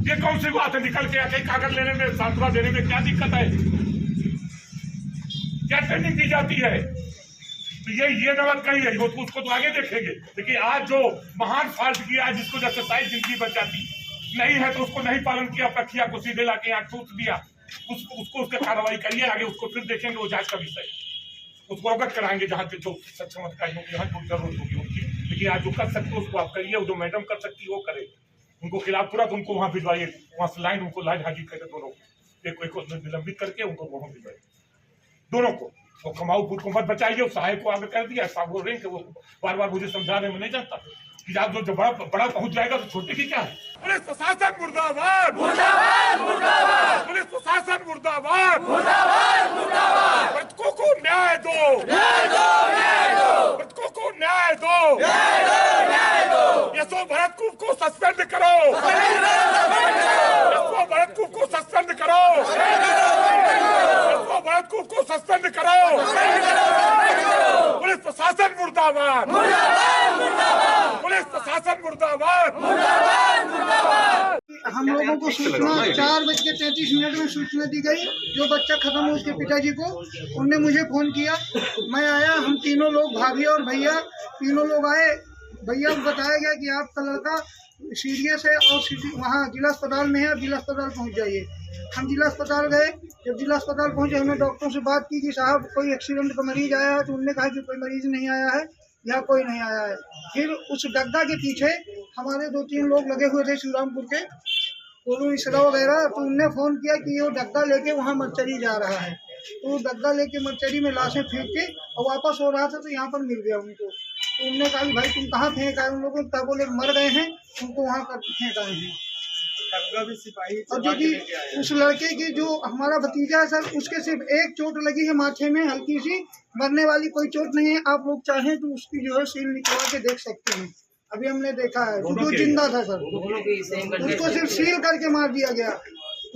ये कौन सी बात है? निकल के आके कागज लेने में, सांत्वना देने में क्या दिक्कत है? क्या ट्रेनिंग दी जाती है? तो ये नमक कही है, उसको तो आगे देखेंगे। लेकिन आज जो महान फॉल्ट किया, जिसको जब 27 जिंदगी बच जाती नहीं है, तो उसको नहीं पालन किया, प्रक्रिया को सीधे लाके यहाँ ठूस दिया, उसको उसके कार्रवाई करिए आगे, उसको फिर देखेंगे, वो जांच का विषय, उसको अवगत कराएंगे जहाँ पे जो सक्षम अधिकारी होंगे, जहाँ जो जरूरत होगी उनकी। लेकिन आज जो कर सकते हो उसको आप करिए, जो मैडम कर सकती है वो करे, उनको खिलाफ तुरंत उनको वहाँ भिजवाइए, वहाँ से लाइन उनको लाइन हाजिर करके दोनों को निलंबित करके उनको वहाँ भिजवाइए, दोनों को। वो कमाऊ खुद को मत बचाइए, सहायक को आगे कर दिया, बोल रहे हैं कि वो बार बार मुझे समझा रहे हैं, मैं नहीं जानता कि आप जो बड़ा पहुंच जाएगा तो छोटे की क्या है। पुलिस प्रशासन मुर्दाबाद, मुर्दाबाद, मुर्दाबाद, पुलिस प्रशासन मुर्दाबाद, मुर्दाबाद, मुर्दाबाद। मृतकों को न्याय दो, न्याय दो, न्याय दो, मृतकों को न्याय दो, न्याय दो, न्याय दो। यशो भरत को सस्पेंड करो, यशो भरत को सस्पेंड करो, यशो भरत को सस्पेंड करो। पुलिस प्रशासन मुर्दाबाद, मुर्दाबाद, मुर्दाबाद, पुलिस प्रशासन मुर्दाबाद, मुर्दाबाद, मुर्दाबाद। हम लोगों को सूचना 4:33 में सूचना दी गई, जो बच्चा खत्म हो उसके पिताजी को, उनने मुझे फोन किया, मैं आया, हम तीनों लोग, भाभी और भैया तीनों लोग आए। भैया को बताया गया कि आपका लड़का सीरियस है और वहाँ जिला अस्पताल में है, आप जिला अस्पताल पहुँच जाइए। हम जिला अस्पताल गए, जब जिला अस्पताल पहुँचे हमने डॉक्टरों से बात की कि साहब कोई एक्सीडेंट का मरीज आया है, तो उन्होंने कहा कि कोई मरीज नहीं आया है, यहाँ कोई नहीं आया है। फिर उस डग्गा के पीछे हमारे 2-3 लोग लगे हुए थे शिवरामपुर के, कोलू इसरा वगैरह, तो उनने फ़ोन किया कि वो डग्गा लेके वहाँ मर्चरी जा रहा है। तो डग्गा लेके मर्चरी में लाशें फेंक के और वापस हो रहा था, तो यहाँ पर मिल गया उनको। तो उनने कहा कि भाई तुम कहाँ फेंक आए? उन लोगों को बोले मर गए हैं, उनको वहाँ कर फेंक आए हैं। और जो कि उस लड़के की जो हमारा भतीजा है सर, उसके सिर्फ एक चोट लगी है माथे में, हल्की सी, मरने वाली कोई चोट नहीं है। आप लोग चाहें तो उसकी जो है सील निकलवा के देख सकते हैं, अभी हमने देखा है, जो जिंदा था सर, उसको सिर्फ सील करके मार दिया गया।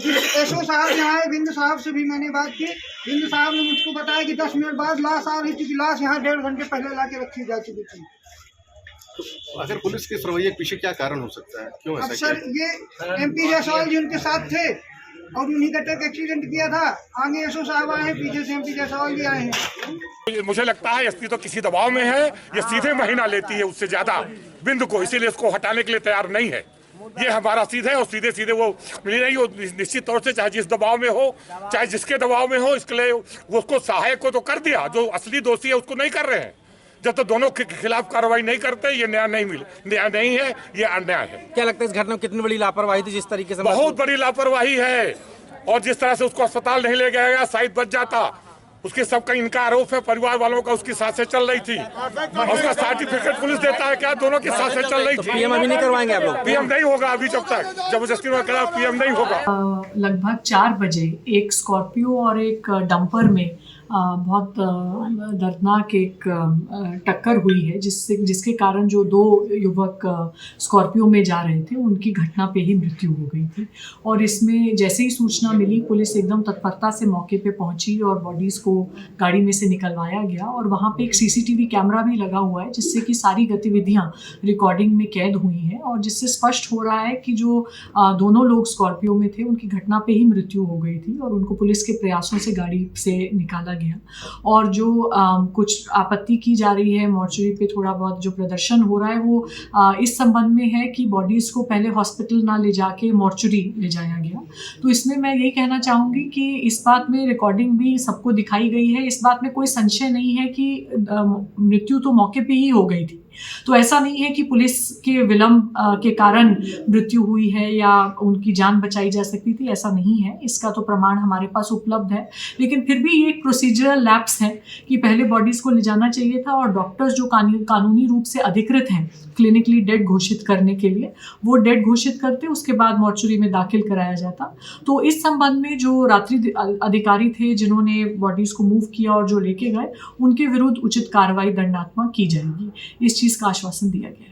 जिस एसओ साहब यहाँ आए, बिंद साहब से भी मैंने बात की, बिंद साहब ने मुझको बताया कि 10 मिनट बाद लाश आ रही थी, लाश यहाँ 1.5 घंटे पहले ला के रखी जा चुकी थी। तो अगर पुलिस के इस रवैये के पीछे क्या कारण हो सकता है, क्यों ऐसा? सर ये MP जायसवाल जी उनके साथ थे और उन्हीं का ट्रक एक्सीडेंट किया था। आगे एसओ साहब आए हैं, पीछे से MP जायसवाल जी आए हैं। मुझे लगता है एसपी तो किसी दबाव में है, ये सीधे महीना लेती है उससे ज्यादा बिंद को, इसीलिए उसको हटाने के लिए तैयार नहीं है। ये हमारा सीधे और सीधे सीधे वो मिली नहीं, वो निश्चित तौर से चाहे जिस दबाव में हो, चाहे जिसके दबाव में हो, इसके लिए वो उसको सहायक को तो कर दिया, जो असली दोषी है उसको नहीं कर रहे हैं। जब तो दोनों के खिलाफ कार्रवाई नहीं करते, ये न्याय नहीं है, ये अन्याय है। क्या लगता है इस घटना में कितनी बड़ी लापरवाही थी? जिस तरीके से बहुत बड़ी लापरवाही है, और जिस तरह से उसको अस्पताल नहीं ले गया गया, शायद बच जाता। उसके सबका इनका आरोप है, परिवार वालों का, उसकी सांसें चल रही थी, उसका सर्टिफिकेट पुलिस देता है क्या, दोनों की सांसें चल रही थी। PM अभी नहीं करवाएंगे आप लोग? PM नहीं होगा अभी, जब तक जबरदस्ती में करा PM नहीं होगा। लगभग 4 बजे एक स्कॉर्पियो और एक डंपर में बहुत दर्दनाक एक टक्कर हुई है, जिसके कारण जो 2 युवक स्कॉर्पियो में जा रहे थे उनकी घटना पे ही मृत्यु हो गई थी। और इसमें जैसे ही सूचना मिली, पुलिस एकदम तत्परता से मौके पे पहुंची और बॉडीज़ को गाड़ी में से निकलवाया गया। और वहाँ पे एक CCTV कैमरा भी लगा हुआ है, जिससे कि सारी गतिविधियाँ रिकॉर्डिंग में कैद हुई हैं, और जिससे स्पष्ट हो रहा है कि जो दोनों लोग स्कॉर्पियो में थे उनकी घटना पे ही मृत्यु हो गई थी, और उनको पुलिस के प्रयासों से गाड़ी से निकाला गया। और जो कुछ आपत्ति की जा रही है, मॉर्चरी पे थोड़ा बहुत जो प्रदर्शन हो रहा है, वो इस संबंध में है कि बॉडीज़ को पहले हॉस्पिटल ना ले जाके मॉर्चरी ले जाया गया। तो इसमें मैं यही कहना चाहूँगी कि इस बात में रिकॉर्डिंग भी सबको दिखाई गई है, इस बात में कोई संशय नहीं है कि मृत्यु तो मौके पे ही हो गई थी। तो ऐसा नहीं है कि पुलिस के विलंब के कारण मृत्यु हुई है या उनकी जान बचाई जा सकती थी, ऐसा नहीं है। इसका तो प्रमाण हमारे पास उपलब्ध है, लेकिन फिर भी ये एक प्रोसीजरल लैप्स है कि पहले बॉडीज़ को ले जाना चाहिए था, और डॉक्टर्स जो कानूनी रूप से अधिकृत हैं क्लिनिकली डेड घोषित करने के लिए, वो डेड घोषित करते, उसके बाद मॉर्चरी में दाखिल कराया जाता। तो इस संबंध में जो रात्रि अधिकारी थे जिन्होंने बॉडीज़ को मूव किया और जो लेके गए, उनके विरुद्ध उचित कार्रवाई दंडात्मक की जाएगी, इस चीज़ का आश्वासन दिया गया है।